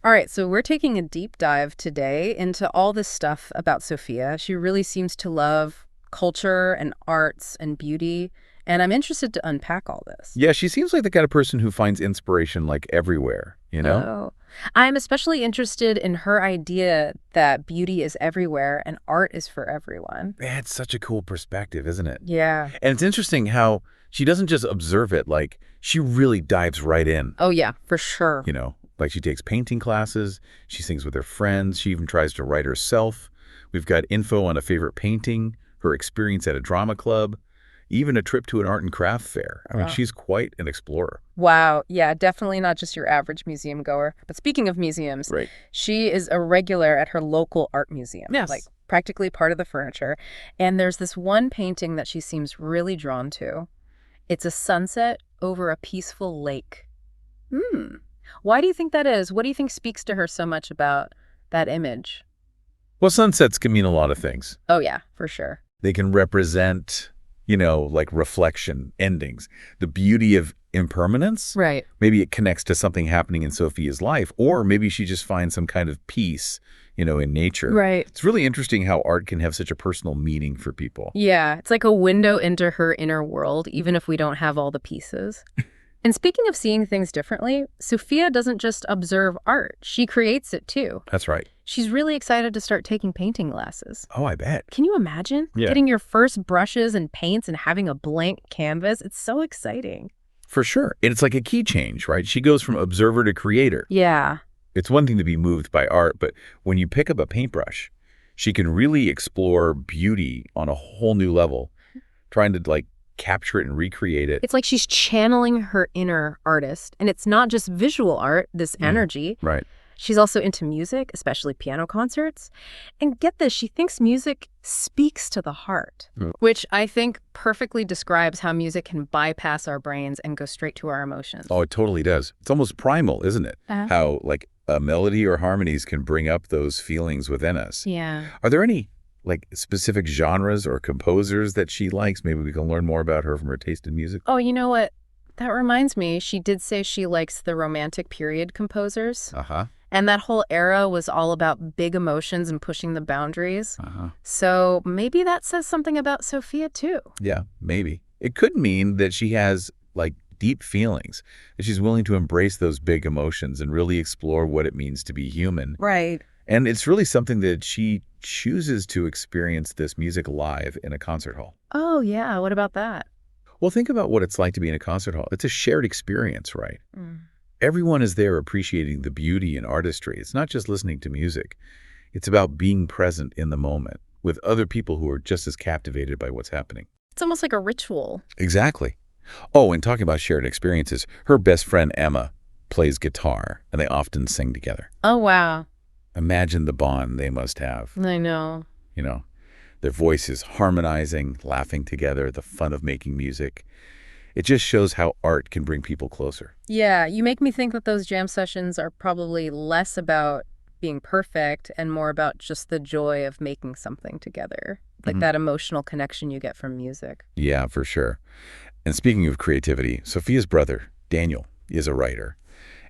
All right, so we're taking a deep dive today into all this stuff about Sophia. She really seems to love culture and arts and beauty, and I'm interested to unpack all this. Yeah, she seems like the kind of person who finds inspiration like everywhere, you know? Oh, I'm especially interested in her idea that beauty is everywhere and art is for everyone. That's such a cool perspective, isn't it? Yeah. And it's interesting how she doesn't just observe it, like she really dives right in, Oh, yeah, for sure. like she takes painting classes, she sings with her friends, she even tries to write herself. We've got info on a favorite painting, her experience at a drama club, even a trip to an art and craft fair. I mean, Wow. she's quite an explorer. Wow. Yeah, definitely not just your average museum goer. But speaking of museums, Right. she is a regular at her local art museum. Yes. Like practically part of the furniture. And there's this one painting that she seems really drawn to. It's a sunset over a peaceful lake. Why do you think that is? What do you think speaks to her so much about that image? Well, sunsets can mean a lot of things. Oh, yeah, for sure. They can represent, like reflection, endings, the beauty of impermanence. Right. Maybe it connects to something happening in Sophia's life, or maybe she just finds some kind of peace, in nature. Right. It's really interesting how art can have such a personal meaning for people. Yeah, it's like a window into her inner world, even if we don't have all the pieces. And speaking of seeing things differently, Sophia doesn't just observe art, she creates it too. That's right. She's really excited to start taking painting classes. Oh, I bet. Can you imagine Yeah. getting your first brushes and paints and having a blank canvas? It's so exciting. For sure. And it's like a key change, right? She goes from observer to creator. Yeah. It's one thing to be moved by art, but when you pick up a paintbrush, she can really explore beauty on a whole new level, trying to capture it and recreate it. It's like she's channeling her inner artist. And it's not just visual art, this energy. Right. She's also into music, especially piano concerts. And get this, she thinks music speaks to the heart, which I think perfectly describes how music can bypass our brains and go straight to our emotions. Oh, it totally does. It's almost primal, isn't it? How a melody or harmonies can bring up those feelings within us. Yeah. Are there any specific genres or composers that she likes? Maybe we can learn more about her from her taste in music. Oh, you know what? That reminds me, she did say she likes the Romantic period composers. Uh-huh. And that whole era was all about big emotions and pushing the boundaries. Uh-huh. So maybe that says something about Sophia, too. Yeah, maybe. It could mean that she has deep feelings, that she's willing to embrace those big emotions and really explore what it means to be human. Right. And it's really something that she chooses to experience this music live in a concert hall. Oh, yeah. What about that? Well, think about what it's like to be in a concert hall. It's a shared experience, right? Everyone is there appreciating the beauty and artistry. It's not just listening to music. It's about being present in the moment with other people who are just as captivated by what's happening. It's almost like a ritual. Exactly. Oh, and talking about shared experiences, her best friend Emma plays guitar, and they often sing together. Oh, wow. Imagine the bond they must have. I know. Their voices harmonizing, laughing together, the fun of making music. It just shows how art can bring people closer. Yeah, you make me think that those jam sessions are probably less about being perfect and more about just the joy of making something together, like that emotional connection you get from music. Yeah, for sure. And speaking of creativity, Sophia's brother, Daniel, is a writer,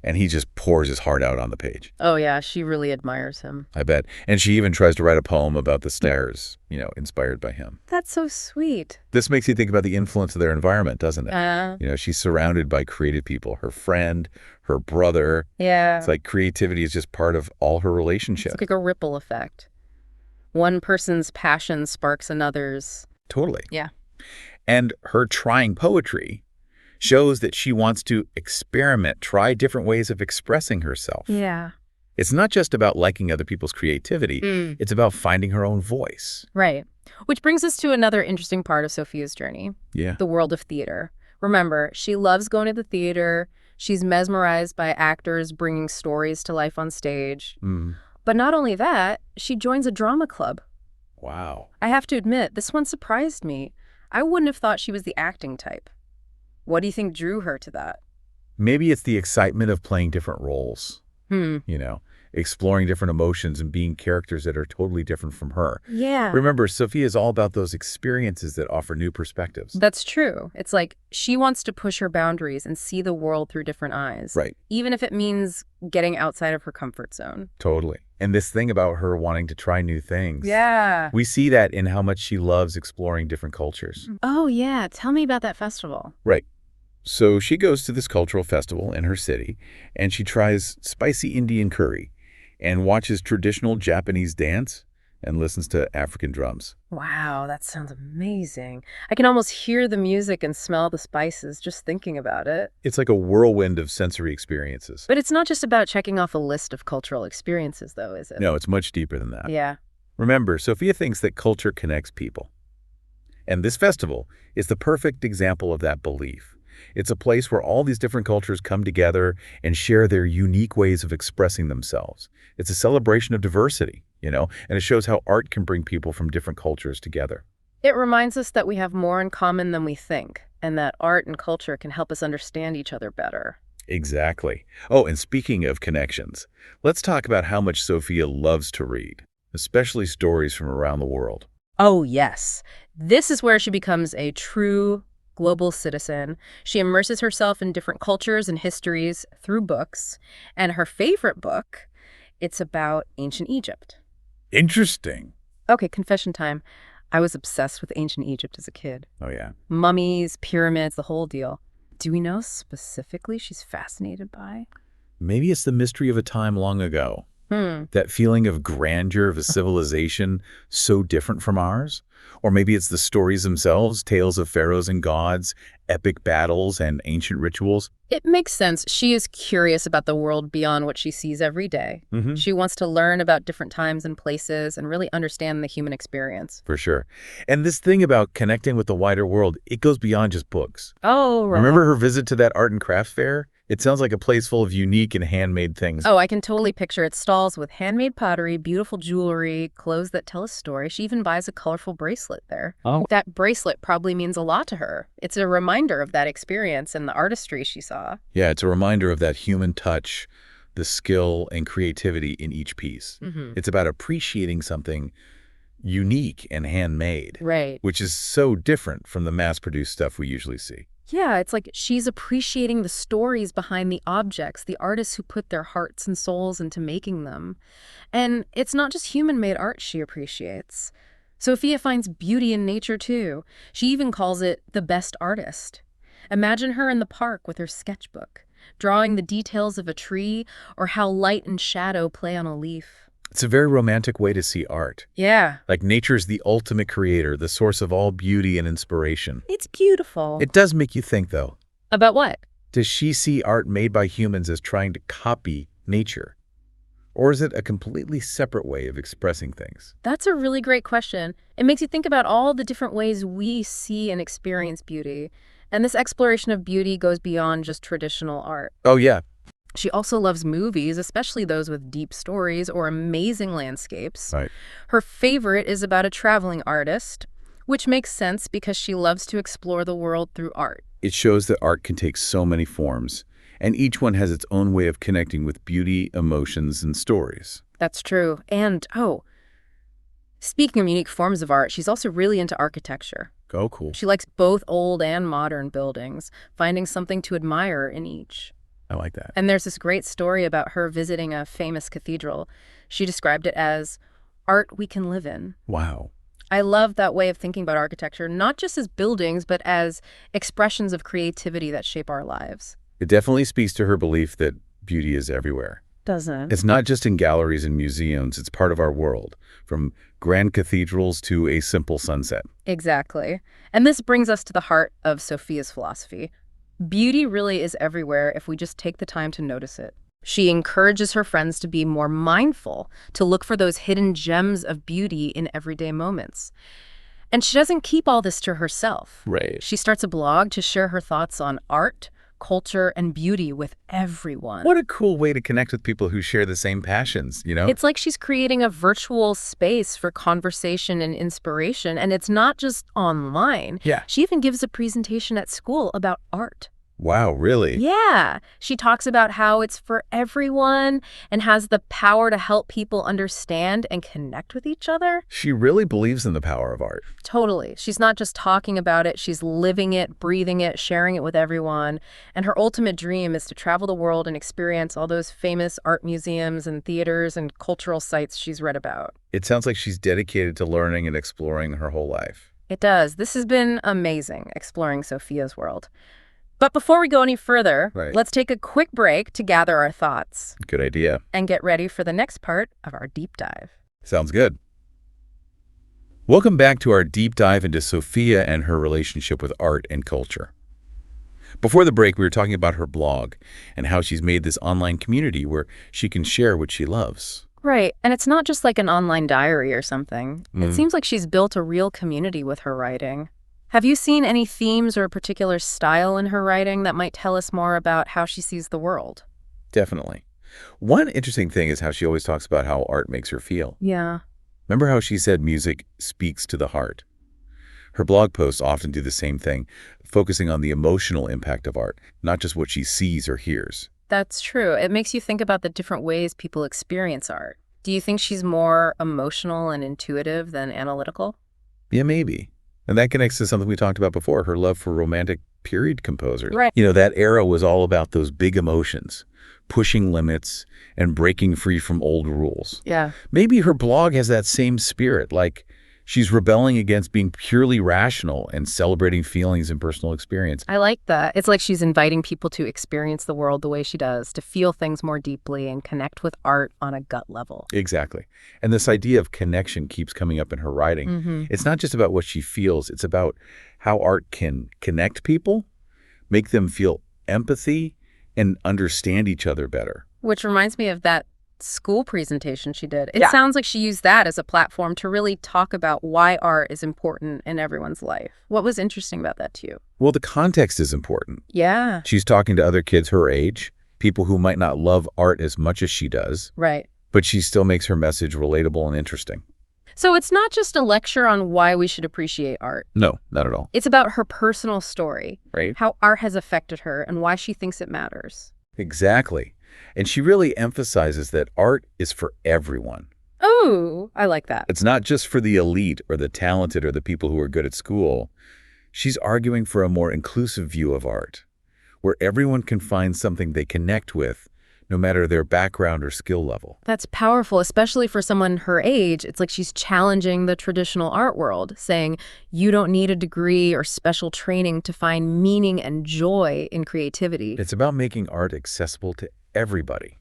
and he just pours his heart out on the page. Oh, yeah, she really admires him. I bet. And she even tries to write a poem about the stars, inspired by him. That's so sweet. This makes you think about the influence of their environment, doesn't it? She's surrounded by creative people, her friend, her brother. Yeah. It's like creativity is just part of all her relationships. It's like a ripple effect. One person's passion sparks another's. Totally. Yeah. And her trying poetry shows that she wants to experiment, try different ways of expressing herself. Yeah. It's not just about liking other people's creativity. It's about finding her own voice. Right. Which brings us to another interesting part of Sophia's journey. Yeah. The world of theater. Remember, she loves going to the theater. She's mesmerized by actors bringing stories to life on stage. But not only that, she joins a drama club. Wow. I have to admit, this one surprised me. I wouldn't have thought she was the acting type. What do you think drew her to that? Maybe it's the excitement of playing different roles. Hmm. you know, exploring different emotions and being characters that are totally different from her. Yeah. Remember, Sophia is all about those experiences that offer new perspectives. That's true. It's like she wants to push her boundaries and see the world through different eyes, Right. even if it means getting outside of her comfort zone. Totally. And this thing about her wanting to try new things. Yeah. We see that in how much she loves exploring different cultures. Oh, yeah. Tell me about that festival. Right. So she goes to this cultural festival in her city, and she tries spicy Indian curry and watches traditional Japanese dance and listens to African drums. Wow, that sounds amazing. I can almost hear the music and smell the spices just thinking about it. It's like a whirlwind of sensory experiences. But it's not just about checking off a list of cultural experiences, though, is it? No, it's much deeper than that. Yeah. Remember, Sophia thinks that culture connects people. And this festival is the perfect example of that belief. It's a place where all these different cultures come together and share their unique ways of expressing themselves. It's a celebration of diversity, and it shows how art can bring people from different cultures together. It reminds us that we have more in common than we think, and that art and culture can help us understand each other better. Exactly. Oh, and speaking of connections, let's talk about how much Sophia loves to read, especially stories from around the world. Oh, yes. This is where she becomes a true global citizen. She immerses herself in different cultures and histories through books. And her favorite book, it's about ancient Egypt. Interesting. Okay, confession time. I was obsessed with ancient Egypt as a kid. Oh, yeah. Mummies, pyramids, the whole deal. Do we know specifically she's fascinated by? Maybe it's the mystery of a time long ago. That feeling of grandeur of a civilization so different from ours? Or maybe it's the stories themselves, tales of pharaohs and gods, epic battles, and ancient rituals. It makes sense. She is curious about the world beyond what she sees every day. She wants to learn about different times and places and really understand the human experience. For sure. And this thing about connecting with the wider world, it goes beyond just books. Oh, right. Remember her visit to that art and crafts fair? It sounds like a place full of unique and handmade things. Oh, I can totally picture it. Stalls with handmade pottery, beautiful jewelry, clothes that tell a story. She even buys a colorful bracelet there. Oh. That bracelet probably means a lot to her. It's a reminder of that experience and the artistry she saw. Yeah, it's a reminder of that human touch, the skill and creativity in each piece. It's about appreciating something unique and handmade, Right. which is so different from the mass-produced stuff we usually see. Yeah, it's like she's appreciating the stories behind the objects, the artists who put their hearts and souls into making them. And it's not just human-made art she appreciates. Sophia finds beauty in nature, too. She even calls it the best artist. Imagine her in the park with her sketchbook, drawing the details of a tree or how light and shadow play on a leaf. It's a very romantic way to see art. Yeah. Like nature's the ultimate creator, the source of all beauty and inspiration. It's beautiful. It does make you think, though. About what? Does she see art made by humans as trying to copy nature? Or is it a completely separate way of expressing things? That's a really great question. It makes you think about all the different ways we see and experience beauty. And this exploration of beauty goes beyond just traditional art. Oh, yeah. She also loves movies, especially those with deep stories or amazing landscapes. Right. Her favorite is about a traveling artist, which makes sense because she loves to explore the world through art. It shows that art can take so many forms, and each one has its own way of connecting with beauty, emotions, and stories. That's true. And, speaking of unique forms of art, she's also really into architecture. Oh, cool. She likes both old and modern buildings, finding something to admire in each. I like that. And there's this great story about her visiting a famous cathedral. She described it as art we can live in. Wow. I love that way of thinking about architecture, not just as buildings, but as expressions of creativity that shape our lives. It definitely speaks to her belief that beauty is everywhere. Doesn't it? It's not just in galleries and museums. It's part of our world, from grand cathedrals to a simple sunset. Exactly. And this brings us to the heart of Sophia's philosophy. Beauty really is everywhere if we just take the time to notice it. She encourages her friends to be more mindful, to look for those hidden gems of beauty in everyday moments. And she doesn't keep all this to herself. Right. She starts a blog to share her thoughts on art, culture, and beauty with everyone. What a cool way to connect with people who share the same passions, It's like she's creating a virtual space for conversation and inspiration, and it's not just online. Yeah. She even gives a presentation at school about art. Wow, really? Yeah, she talks about how it's for everyone and has the power to help people understand and connect with each other. She really believes in the power of art. Totally. She's not just talking about it, she's living it, breathing it, sharing it with everyone. And her ultimate dream is to travel the world and experience all those famous art museums and theaters and cultural sites she's read about. It sounds like she's dedicated to learning and exploring her whole life. It does. This has been amazing, exploring Sophia's world. But before we go any further, Right. let's take a quick break to gather our thoughts Good idea. and get ready for the next part of our deep dive. Sounds good. Welcome back to our deep dive into Sophia and her relationship with art and culture. Before the break, we were talking about her blog and how she's made this online community where she can share what she loves. Right, and it's not just like an online diary or something. It seems like she's built a real community with her writing. Have you seen any themes or a particular style in her writing that might tell us more about how she sees the world? Definitely. One interesting thing is how she always talks about how art makes her feel. Yeah. Remember how she said music speaks to the heart? Her blog posts often do the same thing, focusing on the emotional impact of art, not just what she sees or hears. That's true. It makes you think about the different ways people experience art. Do you think she's more emotional and intuitive than analytical? Yeah, maybe. And that connects to something we talked about before, her love for romantic period composers. Right. That era was all about those big emotions, pushing limits and breaking free from old rules. Yeah. Maybe her blog has that same spirit, like she's rebelling against being purely rational and celebrating feelings and personal experience. I like that. It's like she's inviting people to experience the world the way she does, to feel things more deeply and connect with art on a gut level. Exactly. And this idea of connection keeps coming up in her writing. It's not just about what she feels, it's about how art can connect people, make them feel empathy, and understand each other better. Which reminds me of that school presentation she did. It sounds like she used that as a platform to really talk about why art is important in everyone's life. What was interesting about that to you? Well, the context is important. Yeah. She's talking to other kids her age, people who might not love art as much as she does, Right. but she still makes her message relatable and interesting. So it's not just a lecture on why we should appreciate art. No, not at all. It's about her personal story, Right? how art has affected her and why she thinks it matters. Exactly. And she really emphasizes that art is for everyone. Oh, I like that. It's not just for the elite or the talented or the people who are good at school. She's arguing for a more inclusive view of art, where everyone can find something they connect with, no matter their background or skill level. That's powerful, especially for someone her age. It's like she's challenging the traditional art world, saying you don't need a degree or special training to find meaning and joy in creativity. It's about making art accessible to everybody.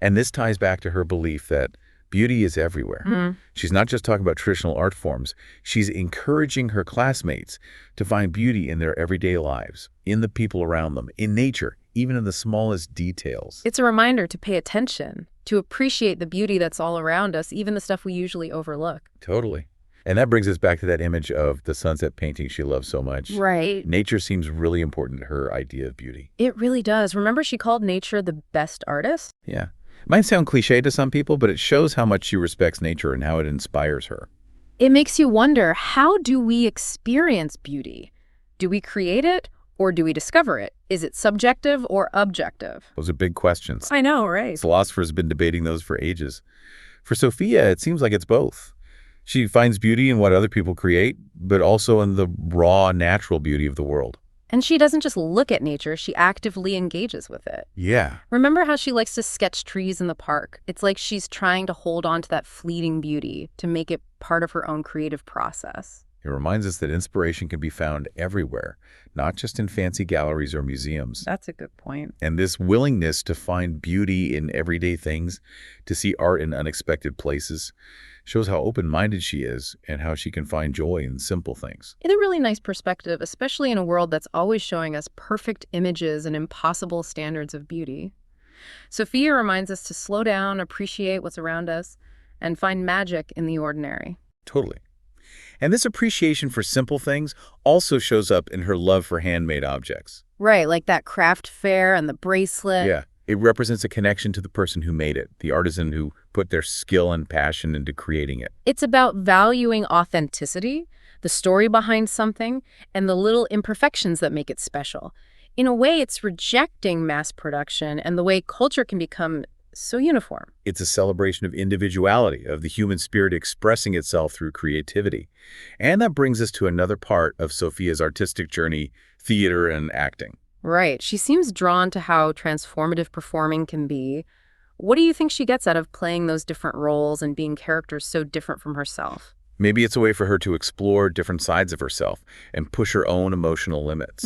And this ties back to her belief that beauty is everywhere. She's not just talking about traditional art forms. She's encouraging her classmates to find beauty in their everyday lives, in the people around them, in nature, even in the smallest details. It's a reminder to pay attention, to appreciate the beauty that's all around us, even the stuff we usually overlook. Totally. And that brings us back to that image of the sunset painting she loves so much. Right. Nature seems really important to her idea of beauty. It really does. Remember she called nature the best artist? Yeah. It might sound cliche to some people, but it shows how much she respects nature and how it inspires her. It makes you wonder, how do we experience beauty? Do we create it or do we discover it? Is it subjective or objective? Those are big questions. I know, right? Philosophers have been debating those for ages. For Sophia, it seems like it's both. She finds beauty in what other people create, but also in the raw, natural beauty of the world. And she doesn't just look at nature, she actively engages with it. Yeah. Remember how she likes to sketch trees in the park? It's like she's trying to hold on to that fleeting beauty, to make it part of her own creative process. It reminds us that inspiration can be found everywhere, not just in fancy galleries or museums. That's a good point. And this willingness to find beauty in everyday things, to see art in unexpected places, shows how open-minded she is and how she can find joy in simple things. It's a really nice perspective, especially in a world that's always showing us perfect images and impossible standards of beauty. Sophia reminds us to slow down, appreciate what's around us, and find magic in the ordinary. Totally. And this appreciation for simple things also shows up in her love for handmade objects. Right, like that craft fair and the bracelet. Yeah. It represents a connection to the person who made it, the artisan who put their skill and passion into creating it. It's about valuing authenticity, the story behind something, and the little imperfections that make it special. In a way, it's rejecting mass production and the way culture can become so uniform. It's a celebration of individuality, of the human spirit expressing itself through creativity. And that brings us to another part of Sophia's artistic journey, theater and acting. Right. She seems drawn to how transformative performing can be. What do you think she gets out of playing those different roles and being characters so different from herself? Maybe it's a way for her to explore different sides of herself and push her own emotional limits.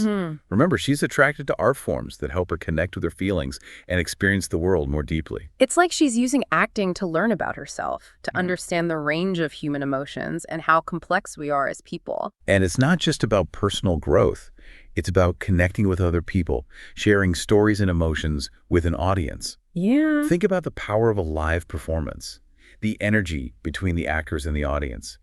Remember, she's attracted to art forms that help her connect with her feelings and experience the world more deeply. It's like she's using acting to learn about herself, to understand the range of human emotions and how complex we are as people. And it's not just about personal growth. It's about connecting with other people, sharing stories and emotions with an audience. Yeah. Think about the power of a live performance, the energy between the actors and the audience,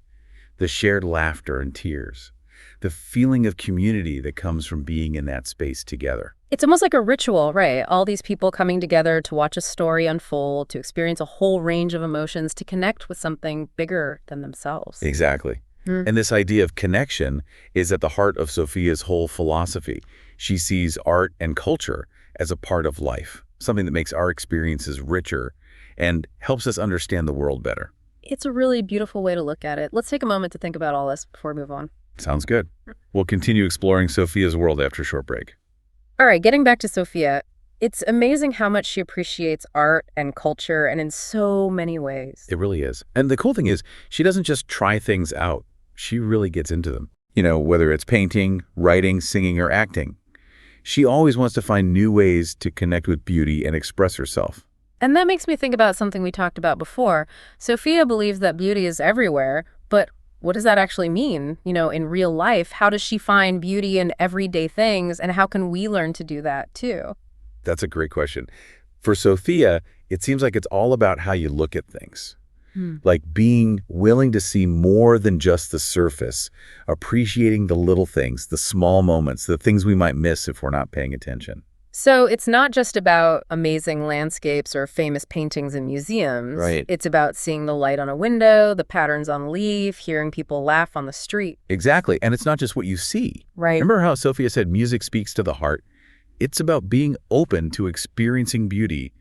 the shared laughter and tears, the feeling of community that comes from being in that space together. It's almost like a ritual, right? All these people coming together to watch a story unfold, to experience a whole range of emotions, to connect with something bigger than themselves. Exactly. And this idea of connection is at the heart of Sophia's whole philosophy. She sees art and culture as a part of life, something that makes our experiences richer and helps us understand the world better. It's a really beautiful way to look at it. Let's take a moment to think about all this before we move on. Sounds good. We'll continue exploring Sophia's world after a short break. All right, getting back to Sophia, it's amazing how much she appreciates art and culture and in so many ways. It really is. And the cool thing is, she doesn't just try things out. She really gets into them. You know, whether it's painting, writing, singing, or acting. She always wants to find new ways to connect with beauty and express herself. And that makes me think about something we talked about before. Sophia believes that beauty is everywhere, but what does that actually mean? You know, in real life, how does she find beauty in everyday things, and how can we learn to do that too? That's a great question. For Sophia, it seems like it's all about how you look at things. Like being willing to see more than just the surface, appreciating the little things, the small moments, the things we might miss if we're not paying attention. So it's not just about amazing landscapes or famous paintings in museums. Right. It's about seeing the light on a window, the patterns on a leaf, hearing people laugh on the street. Exactly. And it's not just what you see. Right. Remember how Sophia said music speaks to the heart? It's about being open to experiencing beauty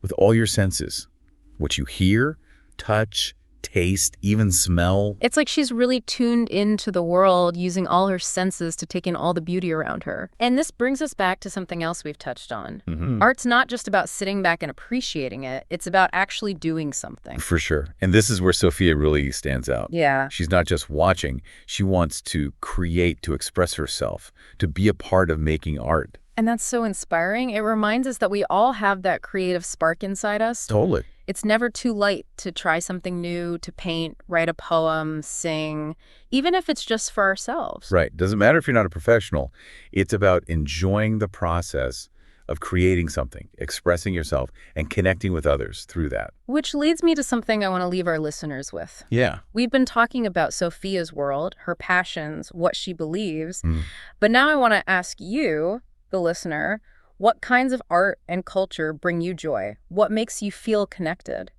with all your senses. What you hear, touch, taste, even smell. It's like she's really tuned into the world, using all her senses to take in all the beauty around her. And this brings us back to something else we've touched on. Art's not just about sitting back and appreciating it. It's about actually doing something. For sure. And this is where Sophia really stands out. Yeah. She's not just watching. She wants to create, to express herself, to be a part of making art. And that's so inspiring. It reminds us that we all have that creative spark inside us. Totally. It's never too late to try something new, to paint, write a poem, sing, even if it's just for ourselves. Right. Doesn't matter if you're not a professional. It's about enjoying the process of creating something, expressing yourself, and connecting with others through that. Which leads me to something I want to leave our listeners with. Yeah. We've been talking about Sophia's world, her passions, what she believes. But now I want to ask you, the listener, what kinds of art and culture bring you joy? What makes you feel connected?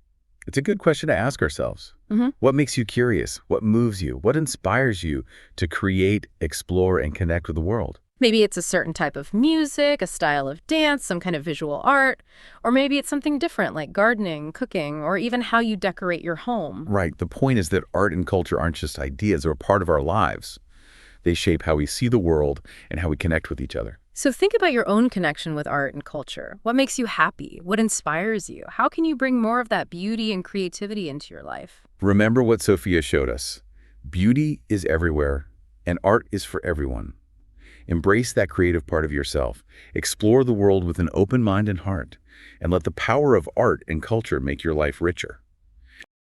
It's a good question to ask ourselves. What makes you curious? What moves you? What inspires you to create, explore, and connect with the world? Maybe it's a certain type of music, a style of dance, some kind of visual art, or maybe it's something different like gardening, cooking, or even how you decorate your home. Right. The point is that art and culture aren't just ideas. They're a part of our lives. They shape how we see the world and how we connect with each other. So think about your own connection with art and culture. What makes you happy? What inspires you? How can you bring more of that beauty and creativity into your life? Remember what Sophia showed us. Beauty is everywhere, and art is for everyone. Embrace that creative part of yourself. Explore the world with an open mind and heart, and let the power of art and culture make your life richer.